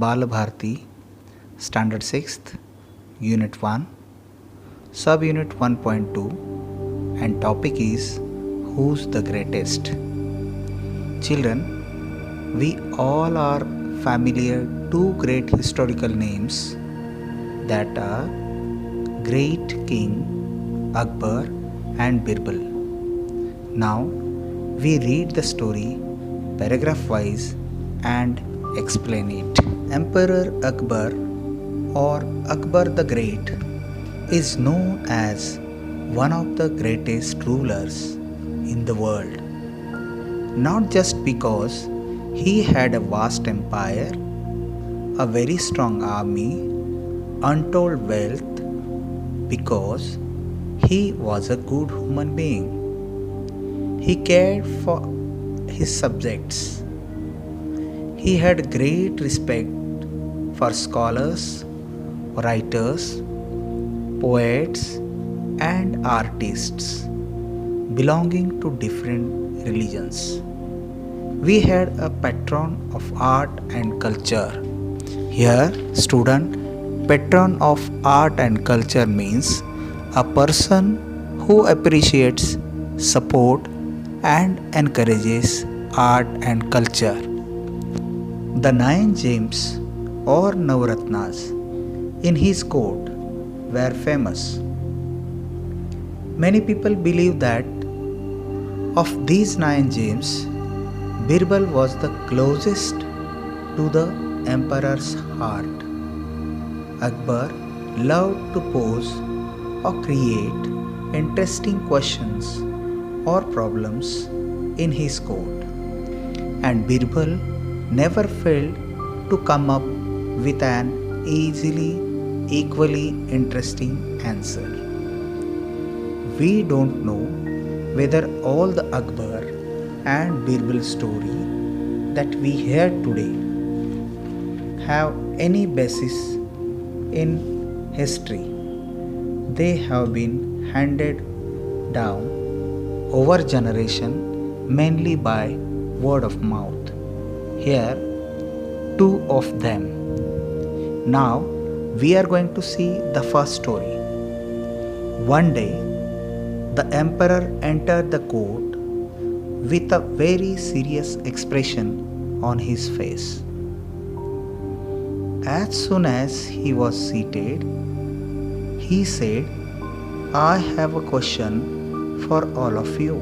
Balabharti, Standard 6th, Unit 1, Subunit 1.2, and topic is Who's the Greatest? Children, we all are familiar two great historical names that are Great King Akbar and Birbal. Now we read the story paragraph wise and explain it. Emperor Akbar or Akbar the Great is known as one of the greatest rulers in the world. Not just because he had a vast empire, a very strong army, untold wealth, because he was a good human being. He cared for his subjects. He had great respect for scholars, writers, poets, and artists belonging to different religions. We had a patron of art and culture. Here, student, patron of art and culture means a person who appreciates, support, and encourages art and culture. The 9 gems or Navratnas in his court were famous. Many people believe that of these 9 gems, Birbal was the closest to the emperor's heart. Akbar loved to pose or create interesting questions or problems in his court, and Birbal never failed to come up with an equally interesting answer. We don't know whether all the Akbar and Birbal story that we hear today have any basis in history. They have been handed down over generation mainly by word of mouth. Here, 2 of them. Now, we are going to see the first story. One day, the emperor entered the court with a very serious expression on his face. As soon as he was seated, he said, "I have a question for all of you.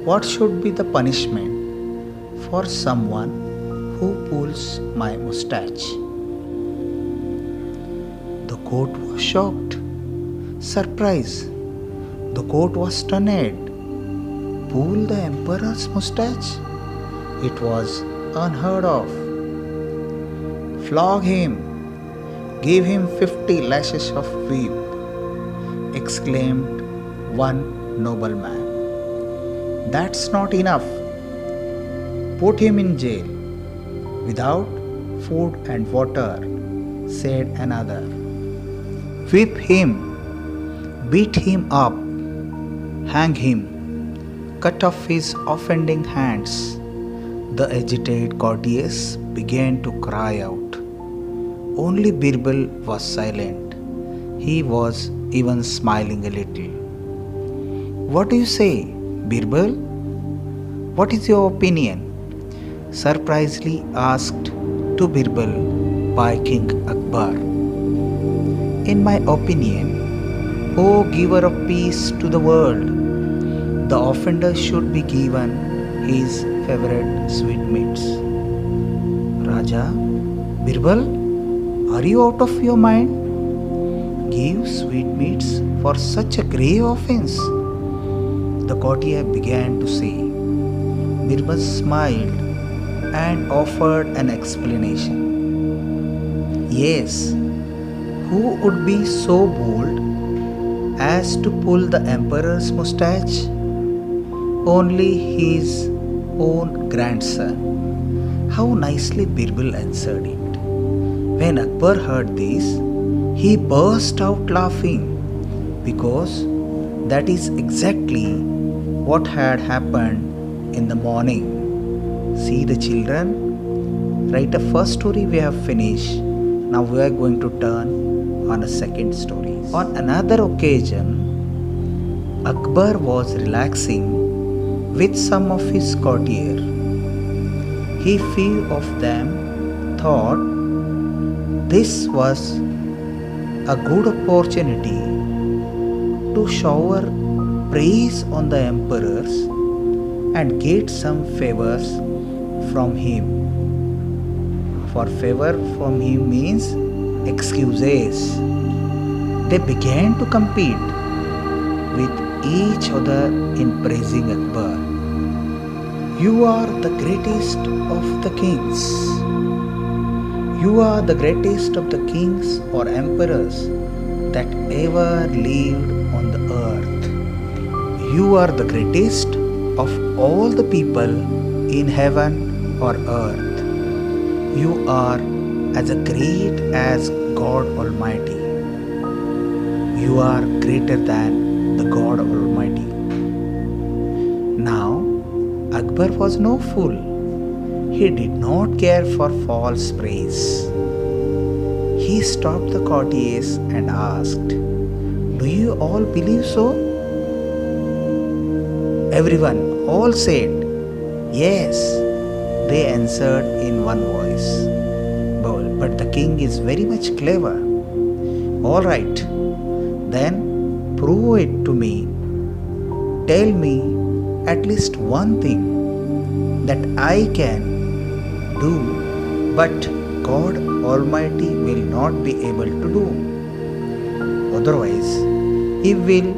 What should be the punishment for someone who pulls my mustache?" The court was shocked, surprised. The court was stunned. Pull the emperor's mustache? It was unheard of. "Flog him, give him 50 lashes of whip," exclaimed one nobleman. "That's not enough. Put him in jail without food and water," said another. "Whip him, beat him up, hang him, cut off his offending hands." The agitated courtiers began to cry out. Only Birbal was silent. He was even smiling a little. "What do you say, Birbal? What is your opinion?" surprisingly asked to Birbal by King Akbar. "In my opinion, O giver of peace to the world, the offender should be given his favorite sweetmeats." "Raja, Birbal, are you out of your mind? Give sweetmeats for such a grave offense?" the courtier began to say. Birbal smiled and offered an explanation. "Yes, who would be so bold as to pull the emperor's mustache? Only his own grandson." How nicely Birbal answered it. When Akbar heard this, he burst out laughing because that is exactly what had happened in the morning. See the children, Right, the first story we have finished. Now we are going to turn on a second story. On another occasion, Akbar was relaxing with some of his courtiers. He few of them thought this was a good opportunity to shower praise on the emperors and get some favors from him. For favor from him means excuses. They began to compete with each other in praising Akbar. You are the greatest of the kings. You are the greatest of the kings or emperors that ever lived on the earth. You are the greatest of all the people in heaven or earth. You are as great as God Almighty. You are greater than the God Almighty. Now, Akbar was no fool. He did not care for false praise. He stopped the courtiers and asked, "Do you all believe so?" Everyone all said, "Yes." They answered in one voice. But the king is very much clever. All right, then prove it to me. Tell me at least one thing that I can do, but God Almighty will not be able to do. Otherwise, He will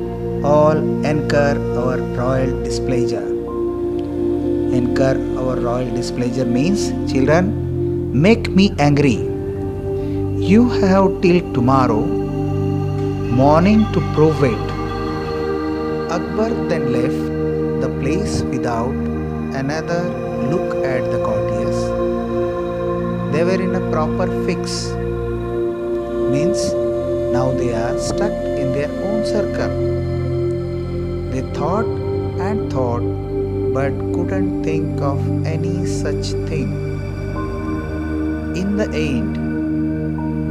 all incur our royal displeasure. Incur our royal displeasure means, children, make me angry. You have till tomorrow morning to prove it. Akbar then left the place without another look at the courtiers. They were in a proper fix. Means now they are stuck in their own circle. They thought and thought but couldn't think of any such thing. In the end,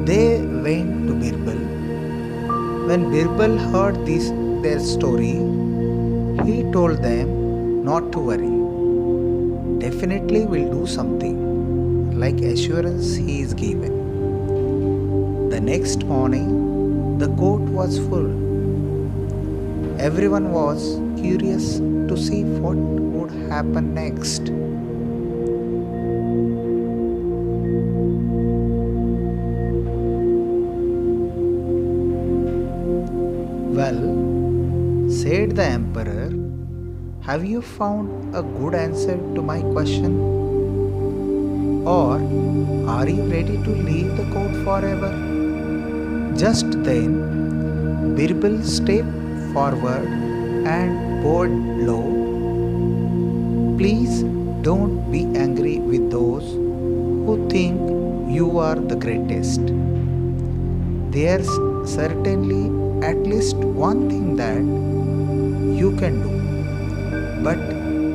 they went to Birbal. When Birbal heard their story, he told them not to worry. Definitely will do something, like assurance he is given. The next morning, the court was full. Everyone was curious to see what would happen next. Well, said the emperor, have you found a good answer to my question? Or are you ready to leave the court forever? Just then, Birbal stepped forward and bowed low. Please don't be angry with those who think you are the greatest. There's certainly at least one thing that you can do, but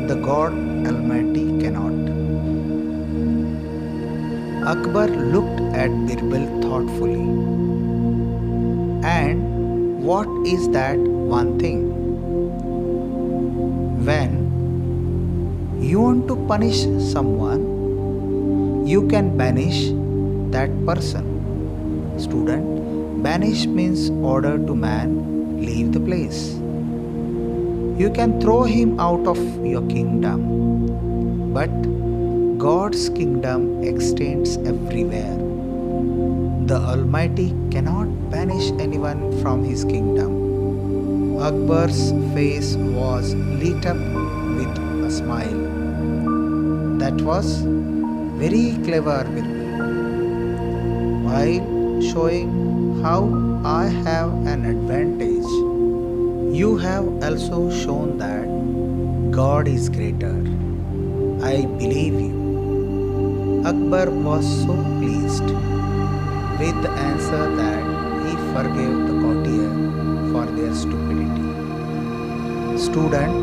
the God Almighty cannot. Akbar looked at Birbal thoughtfully. And what is that one thing? When you want to punish someone, you can banish that person. Student, banish means order to man leave the place. You can throw him out of your kingdom, but God's kingdom extends everywhere. The Almighty cannot banish anyone from His kingdom. Akbar's face was lit up with a smile. That was very clever, Birbal. While showing how I have an advantage, you have also shown that God is greater. I believe you. Akbar was so pleased with the answer that he forgave the courtier for their stupidity. Student,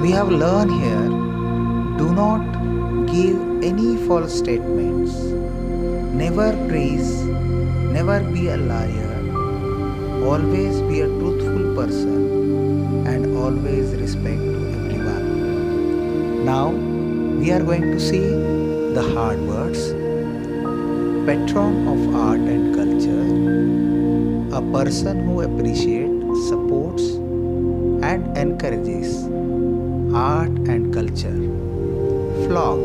we have learned here, do not give any false statements, never praise, never be a liar, always be a truthful person, and always respect everyone. Now we are going to see the hard words. Patron of art and culture, a person who appreciates, supports, and encourages art and culture. Flog,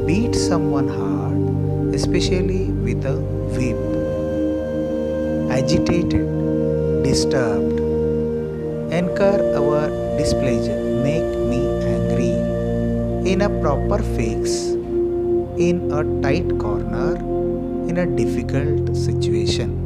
beat someone hard, especially with a whip. Agitated, disturbed, incur our displeasure, make me angry. In a proper fix, in a tight corner, in a difficult situation.